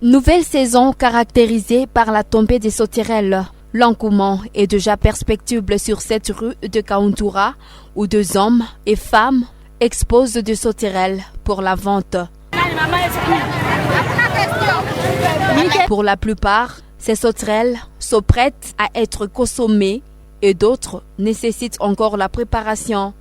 Nouvelle saison caractérisée par la tombée des sauterelles. L'engouement est déjà perceptible sur cette rue de Kauntura où 2 hommes et femmes exposent des sauterelles pour la vente. Pour la plupart, ces sauterelles sont prêtes à être consommées et d'autres nécessitent encore la préparation.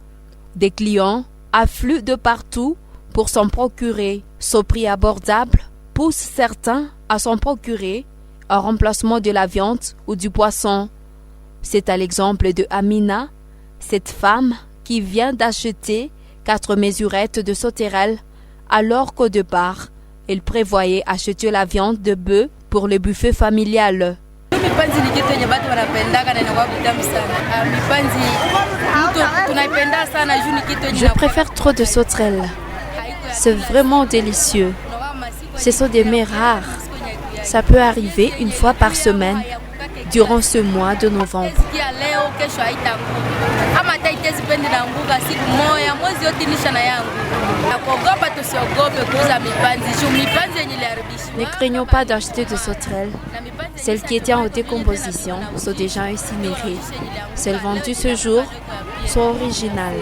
Des clients affluent de partout pour s'en procurer. Son prix abordable pousse certains à s'en procurer en remplacement de la viande ou du poisson. C'est à l'exemple de Amina, cette femme qui vient d'acheter 4 mesurettes de sauterelles alors qu'au départ, elle prévoyait acheter la viande de bœuf pour le buffet familial. Je préfère trop de sauterelles. C'est vraiment délicieux. Ce sont des mets rares. Ça peut arriver une fois par semaine durant ce mois de novembre. Ne craignons pas d'acheter de sauterelles. Celles qui étaient en décomposition sont déjà incinérées. Celles vendues ce jour sont originales.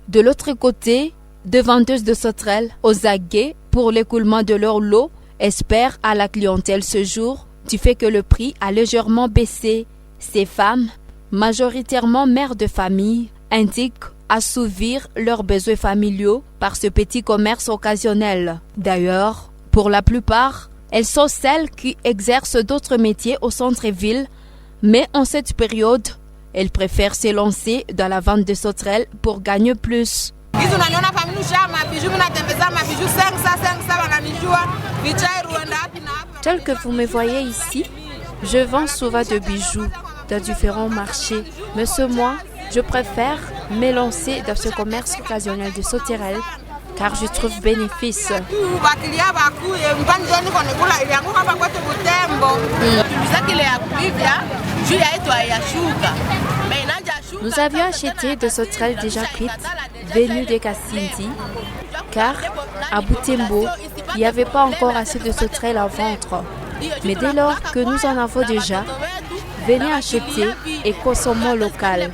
De l'autre côté, deux vendeuses de sauterelles aux aguets pour l'écoulement de leur lot espèrent à la clientèle ce jour du fait que le prix a légèrement baissé. Ces femmes, majoritairement mères de famille, indiquent assouvir leurs besoins familiaux par ce petit commerce occasionnel. D'ailleurs, pour la plupart, elles sont celles qui exercent d'autres métiers au centre-ville, mais en cette période, elles préfèrent se lancer dans la vente de sauterelles pour gagner plus. Tel que vous me voyez ici, je vends souvent de bijoux dans différents marchés. Mais ce mois, je préfère me lancer dans ce commerce occasionnel de sauterelles car je trouve bénéfice. Nous avions acheté des sauterelles déjà cuites venues de Kasindi car à Butembo, il n'y avait pas encore assez de sauterelles à vendre. Mais dès lors que nous en avons déjà, venez acheter et consommons local.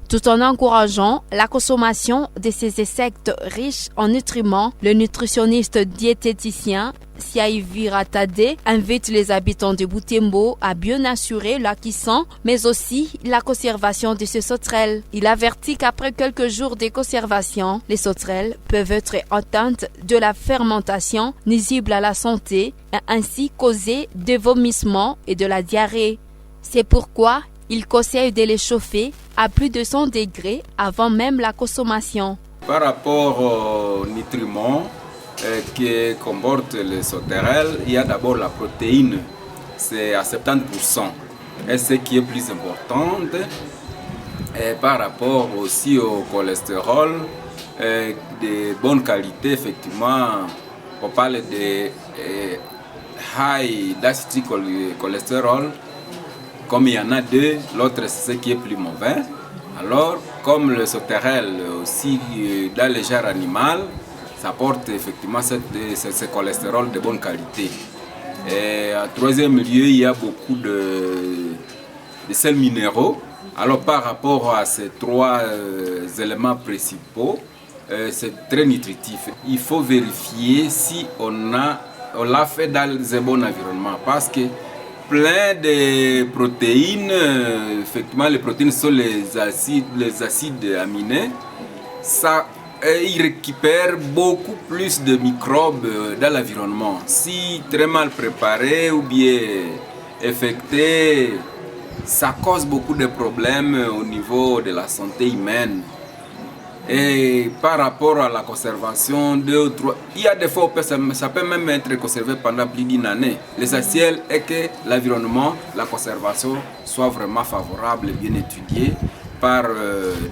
Tout en encourageant la consommation de ces insectes riches en nutriments, le nutritionniste diététicien Siaivira Tade invite les habitants de Butembo à bien assurer la cuisson, mais aussi la conservation de ces sauterelles. Il avertit qu'après quelques jours de conservation, les sauterelles peuvent être atteintes de la fermentation nuisible à la santé et ainsi causer des vomissements et de la diarrhée. C'est pourquoi il conseille de les chauffer à plus de 100 degrés avant même la consommation. Par rapport aux nutriments que comportent les sauterelles, il y a d'abord la protéine, c'est à 70%. Et ce qui est plus important, et par rapport aussi au cholestérol, de bonne qualité, effectivement, on parle de high density cholestérol. Comme il y en a deux, l'autre c'est ce qui est plus mauvais. Alors, comme le sauterelle aussi dans le genre animal, ça porte effectivement ce cholestérol de bonne qualité. Et en troisième lieu, il y a beaucoup de sels minéraux. Alors, par rapport à ces 3 éléments principaux, c'est très nutritif. Il faut vérifier si on l'a fait dans un bon environnement parce que plein de protéines, effectivement les protéines sont les acides aminés, ça, ils récupèrent beaucoup plus de microbes dans l'environnement. Si très mal préparé ou bien infecté, ça cause beaucoup de problèmes au niveau de la santé humaine. Et par rapport à la conservation, 2 ou 3, il y a des fois ça peut même être conservé pendant plus d'1 année. L'essentiel est que l'environnement, la conservation soit vraiment favorable et bien étudiée par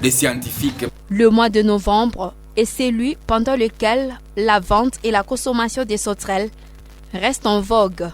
des scientifiques. Le mois de novembre est celui pendant lequel la vente et la consommation des sauterelles restent en vogue.